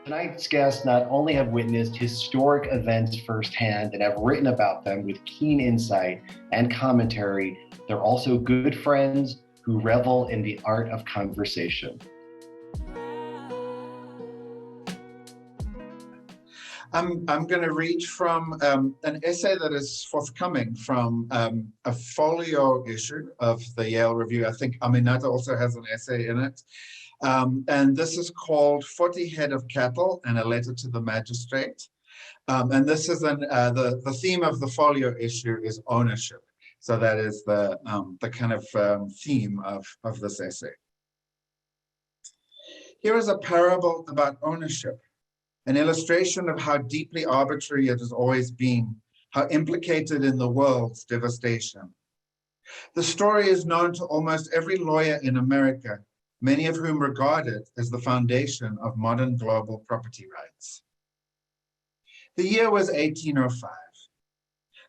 Tonight's guests not only have witnessed historic events firsthand and have written about them with keen insight and commentary, they're also good friends who revel in the art of conversation. I'm going to read from an essay that is forthcoming from a folio issue of the Yale Review. I think Aminata also has an essay in it. And this is called 40 Head of Cattle and a Letter to the Magistrate. And this is the theme of the folio issue is ownership. So that is the kind of theme of this essay. Here is a parable about ownership, an illustration of how deeply arbitrary it has always been, how implicated in the world's devastation. The story is known to almost every lawyer in America, many of whom regard it as the foundation of modern global property rights. The year was 1805.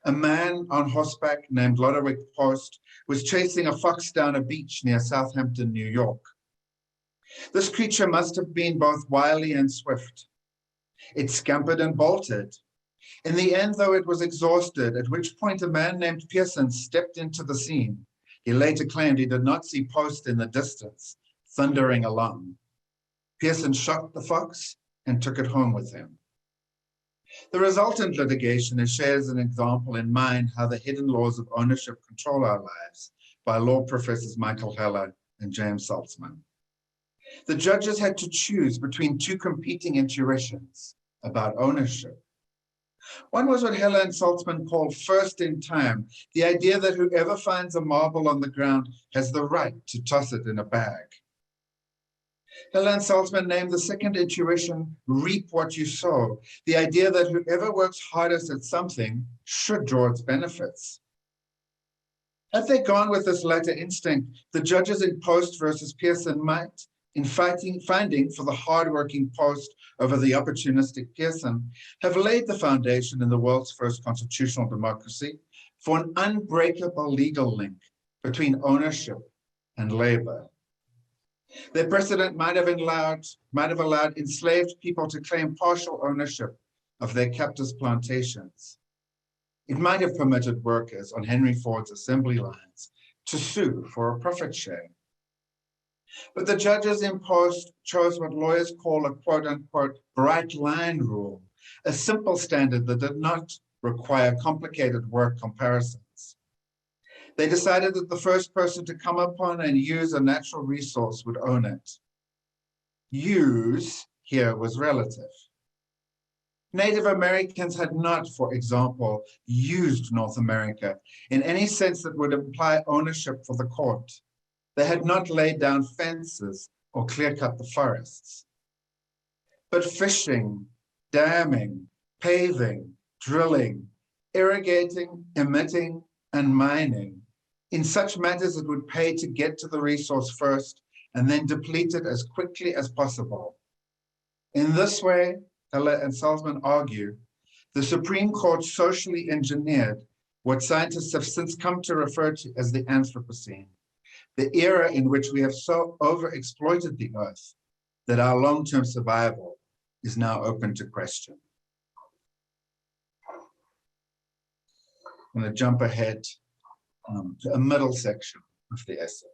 A man on horseback named Lodowick Post was chasing a fox down a beach near Southampton, New York. This creature must have been both wily and swift. It scampered and bolted. In the end, though, it was exhausted, at which point a man named Pearson stepped into the scene. He later claimed he did not see Post in the distance, thundering along. Pearson shot the fox and took it home with him. The resultant litigation is shared as an example in mind how the hidden laws of ownership control our lives by law professors Michael Heller and James Saltzman. The judges had to choose between two competing intuitions about ownership. One was what Heller and Saltzman called first in time, the idea that whoever finds a marble on the ground has the right to toss it in a bag. Heller and Saltzman named the second intuition, reap what you sow, the idea that whoever works hardest at something should draw its benefits. Had they gone with this latter instinct, the judges in Post versus Pearson might, in finding for the hardworking Post over the opportunistic Pearson, have laid the foundation in the world's first constitutional democracy for an unbreakable legal link between ownership and labor. Their precedent might have allowed enslaved people to claim partial ownership of their captors' plantations. It might have permitted workers on Henry Ford's assembly lines to sue for a profit share. But the judges in Post chose what lawyers call a quote-unquote bright line rule, a simple standard that did not require complicated work comparisons. They decided that the first person to come upon and use a natural resource would own it. Use here was relative. Native Americans had not, for example, used North America in any sense that would imply ownership for the court. They had not laid down fences or clear-cut the forests. But fishing, damming, paving, drilling, irrigating, emitting, and mining, in such matters it would pay to get to the resource first and then deplete it as quickly as possible. In this way, Heller and Saltzman argue, the Supreme Court socially engineered what scientists have since come to refer to as the Anthropocene, the era in which we have so overexploited the earth that our long-term survival is now open to question. I'm going to jump ahead to a middle section of the essay.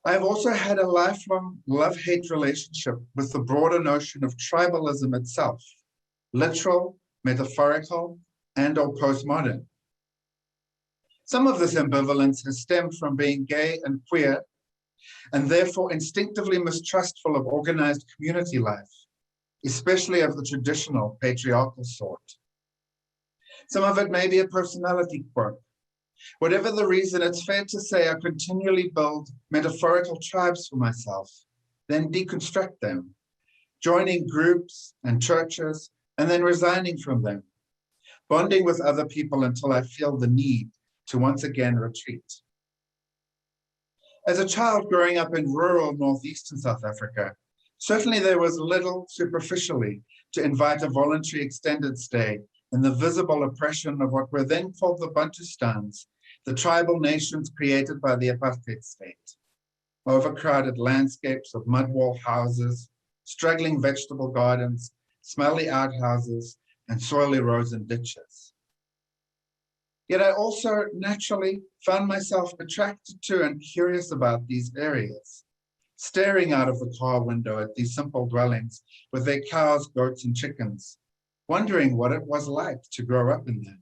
I have also had a lifelong love-hate relationship with the broader notion of tribalism itself, literal, metaphorical, and/or postmodern. Some of this ambivalence has stemmed from being gay and queer, and therefore instinctively mistrustful of organized community life, especially of the traditional patriarchal sort. Some of it may be a personality quirk. Whatever the reason, it's fair to say I continually build metaphorical tribes for myself, then deconstruct them, joining groups and churches, and then resigning from them, bonding with other people until I feel the need to once again retreat. As a child growing up in rural northeastern South Africa, certainly there was little superficially to invite a voluntary extended stay in the visible oppression of what were then called the Bantustans, the tribal nations created by the apartheid state. overcrowded landscapes of mud wall houses, struggling vegetable gardens, smelly outhouses, and soily roads and ditches. Yet I also naturally found myself attracted to and curious about these areas, staring out of the car window at these simple dwellings with their cows, goats, and chickens, wondering what it was like to grow up in them.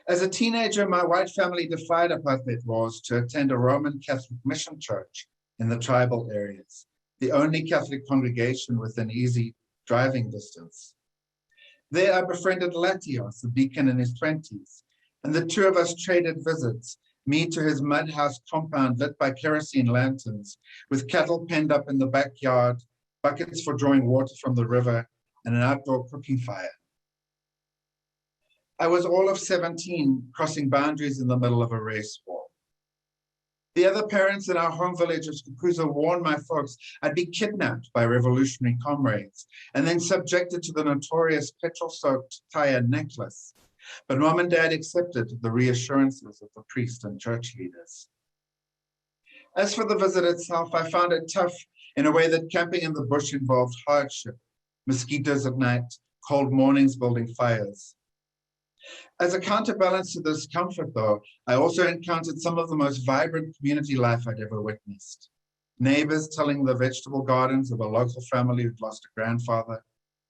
As a teenager, my white family defied apartheid laws to attend a Roman Catholic mission church in the tribal areas, the only Catholic congregation within easy driving distance. There I befriended Latios, a deacon in his 20s, and the two of us traded visits, me to his mud house compound lit by kerosene lanterns, with cattle penned up in the backyard, buckets for drawing water from the river, and an outdoor cooking fire. I was all of 17, crossing boundaries in the middle of a race war. The other parents in our home village of Skukuza warned my folks I'd be kidnapped by revolutionary comrades and then subjected to the notorious petrol-soaked tire necklace. But Mom and Dad accepted the reassurances of the priest and church leaders. As for the visit itself, I found it tough in a way that camping in the bush involved hardship, mosquitoes at night, cold mornings building fires. As a counterbalance to this comfort, though, I also encountered some of the most vibrant community life I'd ever witnessed. Neighbors telling the vegetable gardens of a local family who'd lost a grandfather,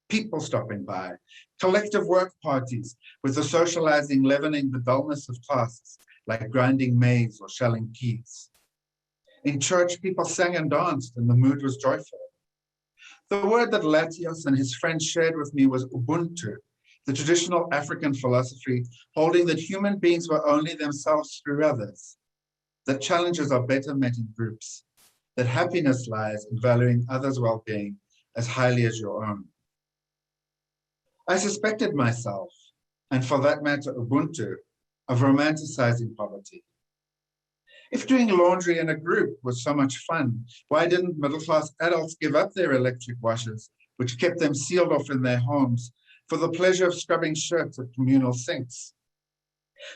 people stopping by, collective work parties with the socializing leavening the dullness of tasks like grinding maize or shelling peas. In church, people sang and danced and the mood was joyful. The word that Latios and his friends shared with me was Ubuntu, the traditional African philosophy holding that human beings were only themselves through others, that challenges are better met in groups, that happiness lies in valuing others' well-being as highly as your own. I suspected myself, and for that matter Ubuntu, of romanticizing poverty. If doing laundry in a group was so much fun, why didn't middle-class adults give up their electric washers, which kept them sealed off in their homes, for the pleasure of scrubbing shirts at communal sinks?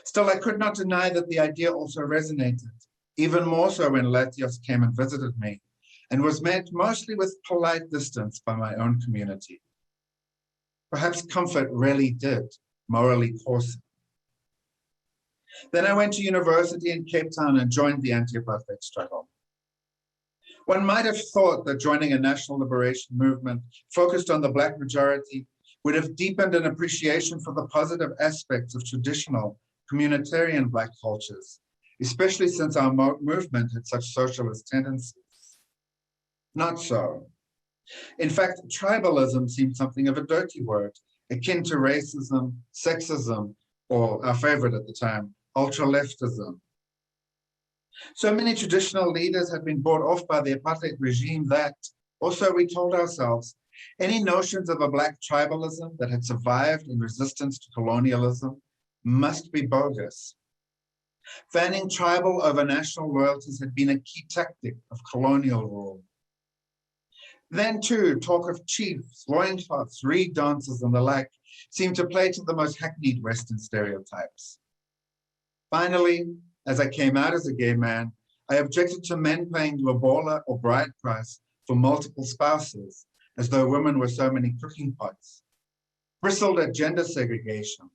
Still, I could not deny that the idea also resonated, even more so when Latios came and visited me, and was met mostly with polite distance by my own community. Perhaps comfort really did morally coarsen. Then I went to university in Cape Town and joined the anti-apartheid struggle. One might have thought that joining a national liberation movement focused on the Black majority would have deepened an appreciation for the positive aspects of traditional communitarian Black cultures, especially since our movement had such socialist tendencies. Not so. In fact, tribalism seemed something of a dirty word, akin to racism, sexism, or our favorite at the time, ultra-leftism. So many traditional leaders had been bought off by the apartheid regime that, also we told ourselves, any notions of a Black tribalism that had survived in resistance to colonialism must be bogus. Fanning tribal over national loyalties had been a key tactic of colonial rule. Then too, talk of chiefs, loincloths, reed dances, and the like seemed to play to the most hackneyed Western stereotypes. Finally, as I came out as a gay man, I objected to men paying lobola or bride price for multiple spouses, as though women were so many cooking pots, bristled at gender segregation,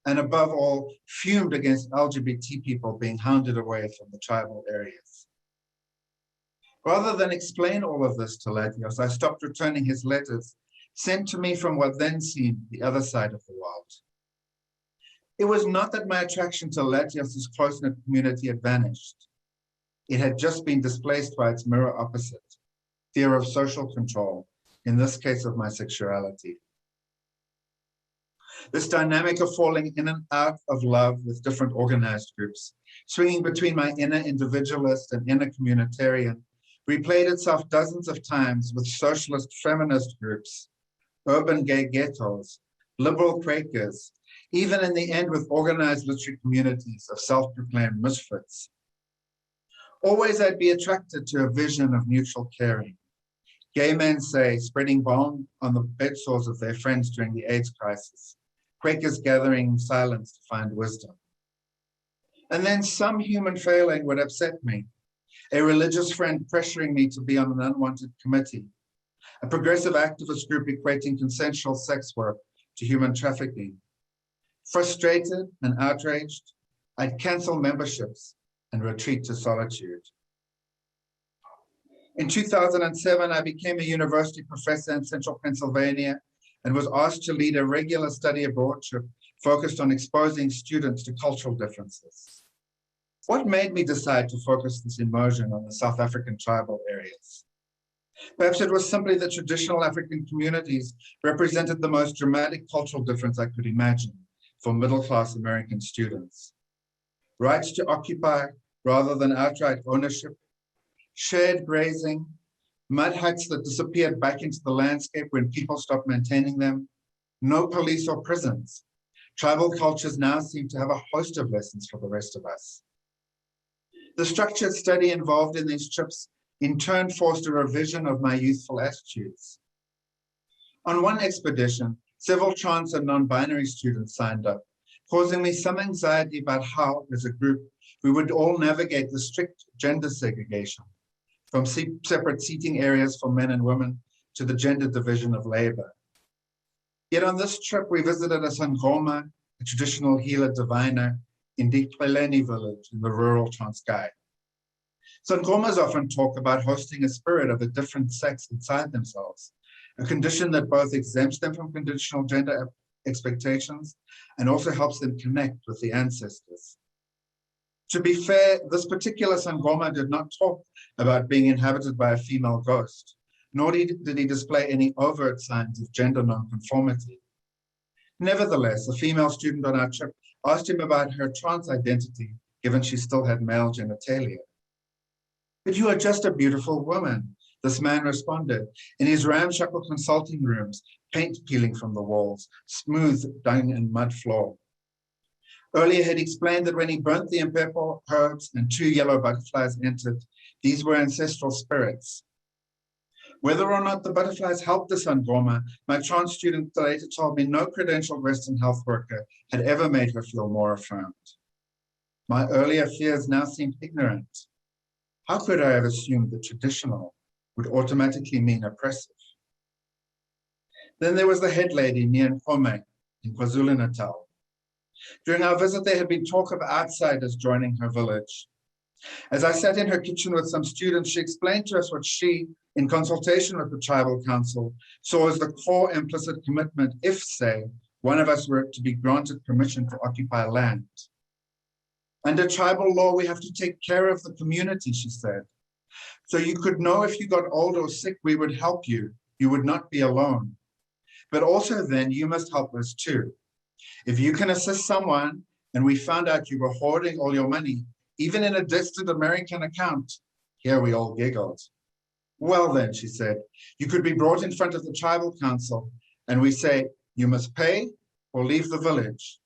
and above all, fumed against LGBT people being hounded away from the tribal areas. Rather than explain all of this to Latios, I stopped returning his letters sent to me from what then seemed the other side of the world. It was not that my attraction to Latios' close-knit community had vanished. It had just been displaced by its mirror opposite, fear of social control, in this case of my sexuality. This dynamic of falling in and out of love with different organized groups, swinging between my inner individualist and inner communitarian, replayed itself dozens of times with socialist feminist groups, urban gay ghettos, liberal Quakers, even in the end with organized literary communities of self-proclaimed misfits. Always I'd be attracted to a vision of mutual caring. Gay men say, spreading balm on the bed sores of their friends during the AIDS crisis, Quakers gathering in silence to find wisdom. And then some human failing would upset me, a religious friend pressuring me to be on an unwanted committee, a progressive activist group equating consensual sex work to human trafficking. Frustrated and outraged, I'd cancel memberships and retreat to solitude. In 2007, I became a university professor in central Pennsylvania and was asked to lead a regular study abroad trip focused on exposing students to cultural differences. What made me decide to focus this immersion on the South African tribal areas? Perhaps it was simply that traditional African communities represented the most dramatic cultural difference I could imagine for middle-class American students. Rights to occupy rather than outright ownership, shared grazing, mud huts that disappeared back into the landscape when people stopped maintaining them, no police or prisons. Tribal cultures now seem to have a host of lessons for the rest of us. The structured study involved in these trips in turn forced a revision of my youthful attitudes. On one expedition, several trans and non-binary students signed up, causing me some anxiety about how, as a group, we would all navigate the strict gender segregation, from separate seating areas for men and women to the gender division of labor. Yet on this trip, we visited a Sangoma, a traditional healer diviner, in Dikleleni village in the rural Transkei. Sangomas often talk about hosting a spirit of a different sex inside themselves, a condition that both exempts them from conditional gender expectations and also helps them connect with the ancestors. To be fair, this particular Sangoma did not talk about being inhabited by a female ghost, nor did he display any overt signs of gender nonconformity. Nevertheless, a female student on our trip asked him about her trans identity, given she still had male genitalia. "But you are just a beautiful woman," this man responded, in his ramshackle consulting rooms, paint peeling from the walls, smooth dung and mud floor. Earlier, he'd explained that when he burnt the imperial herbs and 2 yellow butterflies entered, these were ancestral spirits. Whether or not the butterflies helped the Sangoma, my trans student later told me no credentialed Western health worker had ever made her feel more affirmed. My earlier fears now seemed ignorant. How could I have assumed that traditional would automatically mean oppressive? Then there was the head lady, Nyankome, in KwaZulu-Natal. During our visit, there had been talk of outsiders joining her village. As I sat in her kitchen with some students, she explained to us what she, in consultation with the tribal council, saw as the core implicit commitment if, say, one of us were to be granted permission to occupy land. Under tribal law, we have to take care of the community, she said. So you could know if you got old or sick, we would help you. You would not be alone. But also then, you must help us too. If you can assist someone, and we found out you were hoarding all your money, even in a distant American account, here we all giggled. Well then, she said, you could be brought in front of the tribal council, and we say, you must pay or leave the village.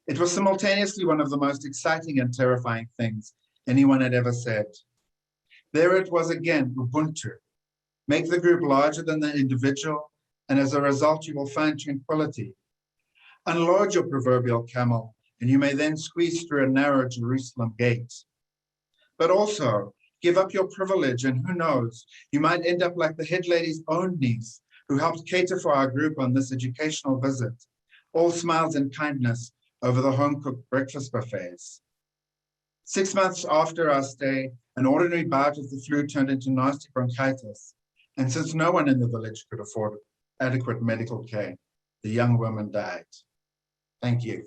It was simultaneously one of the most exciting and terrifying things anyone had ever said. There it was again, Ubuntu. Make the group larger than the individual, and as a result, you will find tranquility. Unload your proverbial camel, and you may then squeeze through a narrow Jerusalem gate. But also, give up your privilege, and who knows, you might end up like the head lady's own niece, who helped cater for our group on this educational visit, all smiles and kindness over the home-cooked breakfast buffets. 6 months after our stay, an ordinary bout of the flu turned into nasty bronchitis, and since no one in the village could afford adequate medical care, the young woman died. Thank you.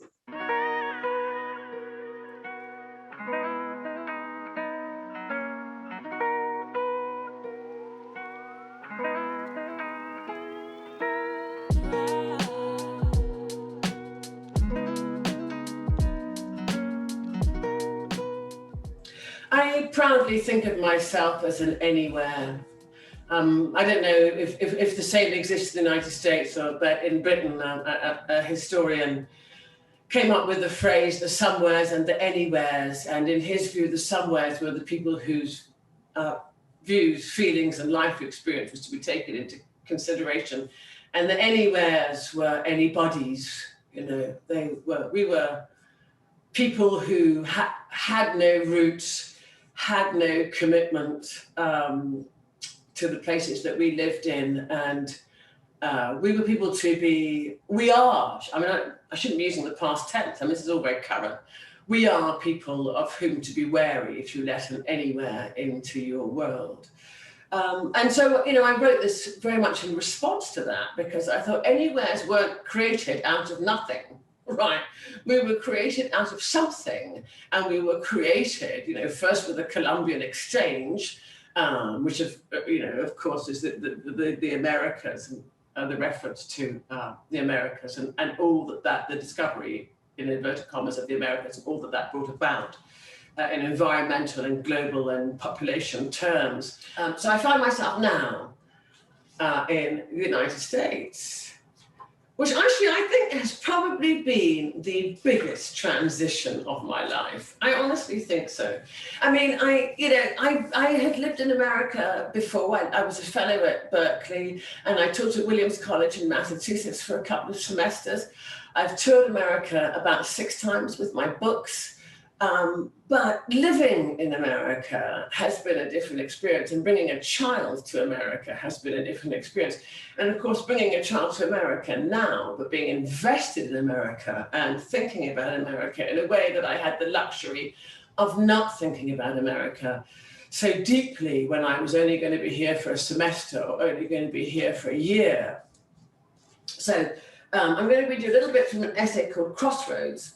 I proudly think of myself as an anywhere. I don't know if the same exists in the United States, but in Britain, a historian came up with the phrase the somewheres and the anywheres. And in his view, the somewheres were the people whose views, feelings, and life experience was to be taken into consideration. And the anywheres were anybody's, we were people who had no roots, had no commitment to the places that we lived in, and we were people we are, I mean, I shouldn't be using the past tense, I mean, this is all very current. We are people of whom to be wary if you let them anywhere into your world. And so, you know, I wrote this very much in response to that, because I thought anywheres weren't created out of nothing, right? We were created out of something, and we were created, you know, first with the Columbian Exchange, which, of course, is the Americas, and the reference to the Americas, and all that the discovery, in inverted commas, of the Americas, and all that brought about in environmental and global and population terms. So I find myself now in the United States, which actually I think has probably been the biggest transition of my life. I honestly think so. I mean, I had lived in America before. I was a fellow at Berkeley, and I taught at Williams College in Massachusetts for a couple of semesters. I've toured America about 6 times with my books. But living in America has been a different experience, and bringing a child to America has been a different experience. And of course, bringing a child to America now, but being invested in America and thinking about America in a way that I had the luxury of not thinking about America so deeply when I was only going to be here for a semester or only going to be here for a year. So I'm going to read you a little bit from an essay called Crossroads,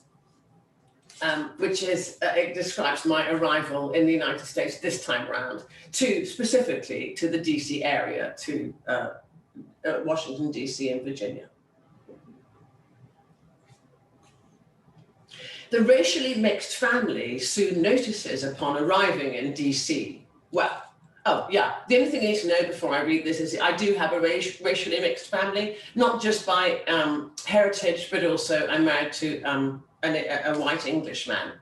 which it describes my arrival in the United States this time around, specifically to the DC area, to Washington, DC and Virginia. The racially mixed family soon notices upon arriving in DC. Well, oh yeah, the only thing you need to know before I read this is I do have a racially mixed family, not just by heritage, but also I'm married to a white Englishman.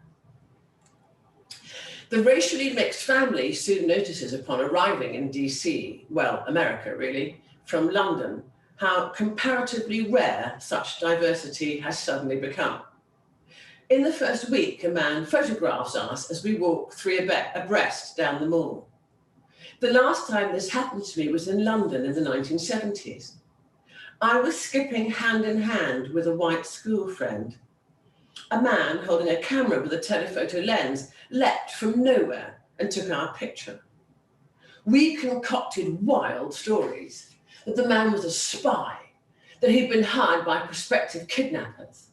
The racially mixed family soon notices upon arriving in DC, well, America really, from London, how comparatively rare such diversity has suddenly become. In the first week, a man photographs us as we walk 3 abreast down the mall. The last time this happened to me was in London in the 1970s. I was skipping hand in hand with a white school friend. A man holding a camera with a telephoto lens leapt from nowhere and took our picture. We concocted wild stories, that the man was a spy, that he'd been hired by prospective kidnappers.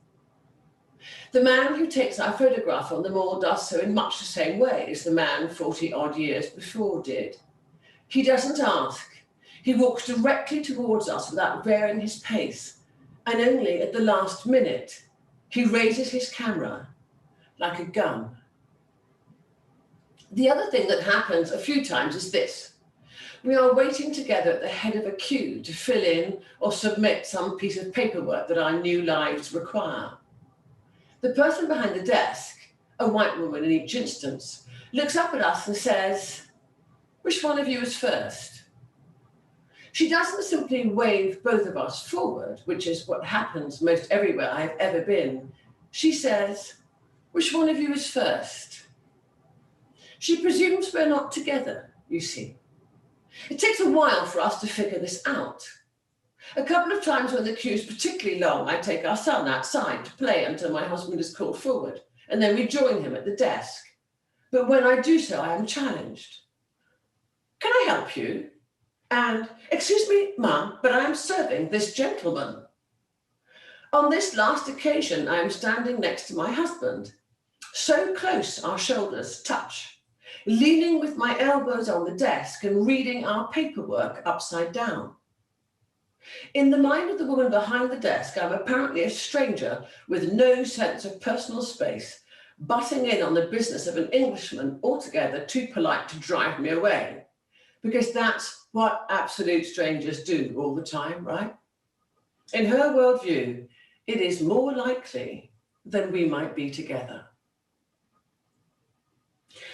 The man who takes our photograph on the mall does so in much the same way as the man 40-odd years before did. He doesn't ask. He walks directly towards us without varying his pace, and only at the last minute, he raises his camera like a gun. The other thing that happens a few times is this. We are waiting together at the head of a queue to fill in or submit some piece of paperwork that our new lives require. The person behind the desk, a white woman in each instance, looks up at us and says, "Which one of you is first?" She doesn't simply wave both of us forward, which is what happens most everywhere I've ever been. She says, "Which one of you is first?" She presumes we're not together, you see. It takes a while for us to figure this out. A couple of times when the queue is particularly long, I take our son outside to play until my husband is called forward, and then we join him at the desk. But when I do so, I am challenged. "Can I help you?" And, "Excuse me, Mum, but I am serving this gentleman." On this last occasion, I am standing next to my husband. So close our shoulders touch, leaning with my elbows on the desk and reading our paperwork upside down. In the mind of the woman behind the desk, I'm apparently a stranger with no sense of personal space, butting in on the business of an Englishman altogether too polite to drive me away. Because that's what absolute strangers do all the time, right? In her worldview, it is more likely than we might be together.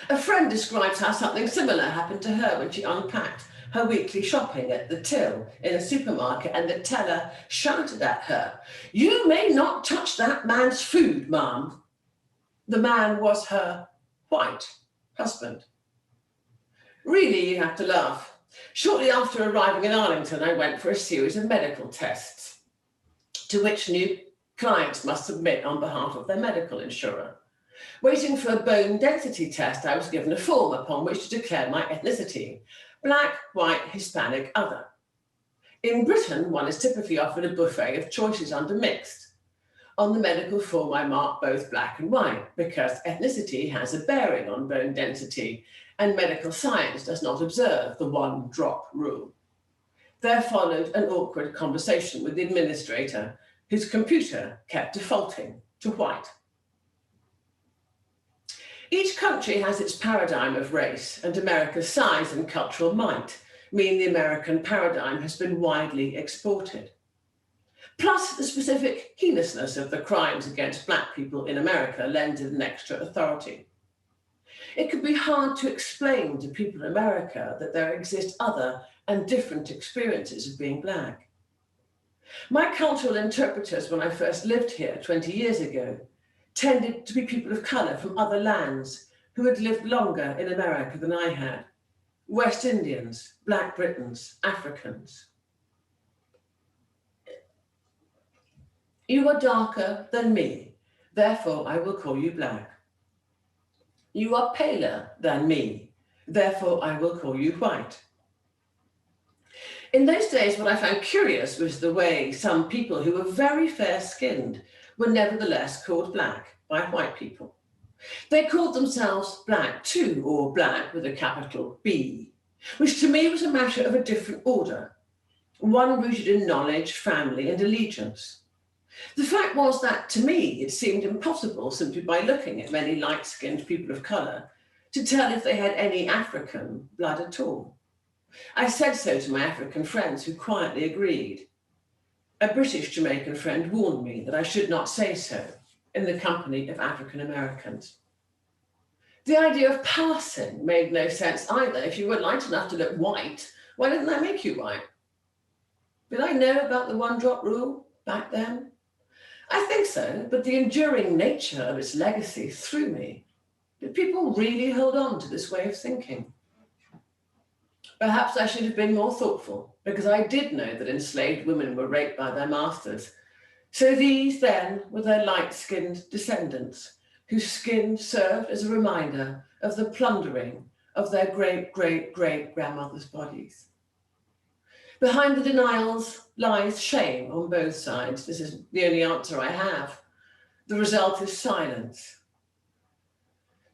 A friend describes how something similar happened to her when she unpacked her weekly shopping at the till in a supermarket, and the teller shouted at her, "You may not touch that man's food, ma'am." The man was her white husband, Really, you have to laugh. Shortly after arriving in Arlington, I went for a series of medical tests, to which new clients must submit on behalf of their medical insurer. Waiting for a bone density test, I was given a form upon which to declare my ethnicity: black, white, Hispanic, other. In Britain, one is typically offered a buffet of choices under mixed. On the medical form, I marked both black and white because ethnicity has a bearing on bone density and medical science does not observe the one-drop rule. There followed an awkward conversation with the administrator, whose computer kept defaulting to white. Each country has its paradigm of race, and America's size and cultural might mean the American paradigm has been widely exported. Plus, the specific heinousness of the crimes against black people in America lends it an extra authority. It could be hard to explain to people in America that there exist other and different experiences of being black. My cultural interpreters when I first lived here 20 years ago tended to be people of colour from other lands who had lived longer in America than I had. West Indians, Black Britons, Africans. You are darker than me, therefore I will call you black. You are paler than me, therefore I will call you white. In those days, what I found curious was the way some people who were very fair-skinned were nevertheless called black by white people. They called themselves black too, or black with a capital B, which to me was a matter of a different order, one rooted in knowledge, family, and allegiance. The fact was that, to me, it seemed impossible, simply by looking at many light-skinned people of colour, to tell if they had any African blood at all. I said so to my African friends, who quietly agreed. A British Jamaican friend warned me that I should not say so in the company of African Americans. The idea of passing made no sense either. If you were light enough to look white, why didn't that make you white? Did I know about the one-drop rule back then? I think so, but the enduring nature of its legacy threw me. Did people really hold on to this way of thinking? Perhaps I should have been more thoughtful, because I did know that enslaved women were raped by their masters. So these then were their light-skinned descendants, whose skin served as a reminder of the plundering of their great-great-great-grandmothers' bodies. Behind the denials lies shame on both sides. This is the only answer I have. The result is silence.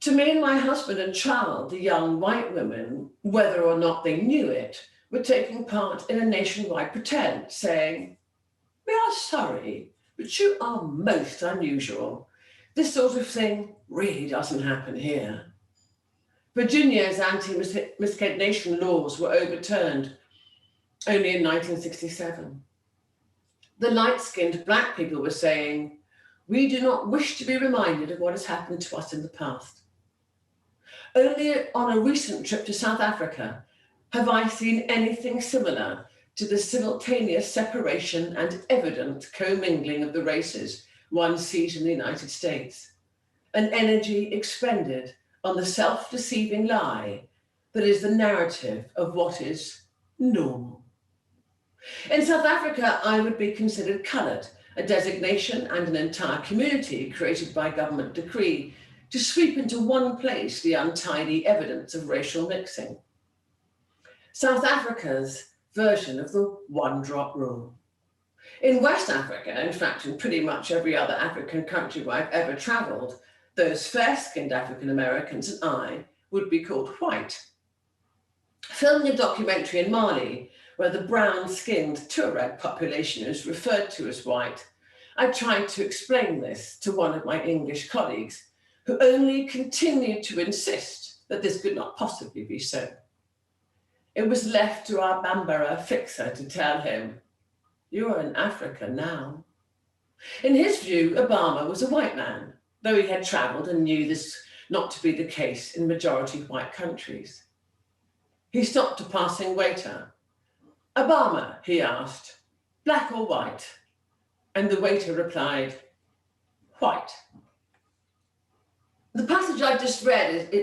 To me and my husband and child, the young white women, whether or not they knew it, were taking part in a nationwide pretend, saying, "We are sorry, but you are most unusual. This sort of thing really doesn't happen here." Virginia's anti-miscegenation laws were overturned only in 1967. The light-skinned black people were saying, "We do not wish to be reminded of what has happened to us in the past." Only on a recent trip to South Africa have I seen anything similar to the simultaneous separation and evident commingling of the races one sees in the United States, an energy expended on the self-deceiving lie that is the narrative of what is normal. In South Africa, I would be considered coloured, a designation and an entire community created by government decree to sweep into one place the untidy evidence of racial mixing. South Africa's version of the one-drop rule. In West Africa, in fact, in pretty much every other African country where I've ever travelled, those fair-skinned African Americans and I would be called white. Filming a documentary in Mali, where the brown-skinned Tuareg population is referred to as white, I tried to explain this to one of my English colleagues, who only continued to insist that this could not possibly be so. It was left to our Bambara fixer to tell him, "You are in Africa now." In his view, Obama was a white man, though he had travelled and knew this not to be the case in majority white countries. He stopped a passing waiter. "Obama," he asked, "black or white?" And the waiter replied, "White." The passage I just read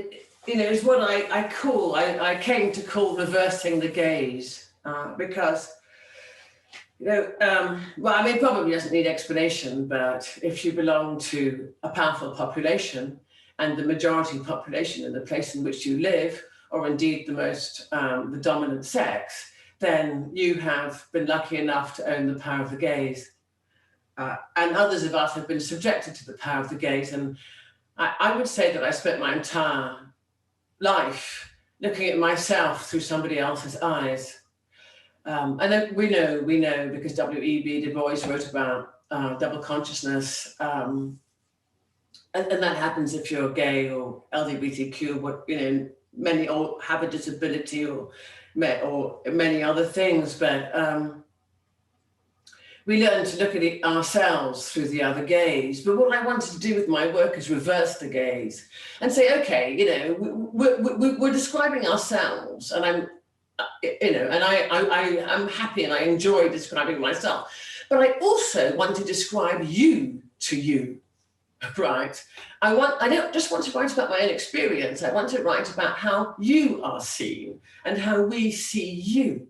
is what I came to call reversing the gaze, because, well, I mean, probably doesn't need explanation, but if you belong to a powerful population and the majority population in the place in which you live, or indeed the dominant sex, then you have been lucky enough to own the power of the gaze. And others of us have been subjected to the power of the gaze. And I would say that I spent my entire life looking at myself through somebody else's eyes. And then we know because W.E.B. Du Bois wrote about double consciousness. And that happens if you're gay or LGBTQ, many or have a disability or many other things. But we learn to look at ourselves through the other gaze. But what I wanted to do with my work is reverse the gaze and say, okay, we're describing ourselves, and I'm happy and I enjoy describing myself. But I also want to describe you to you, right? I don't just want to write about my own experience. I want to write about how you are seen and how we see you.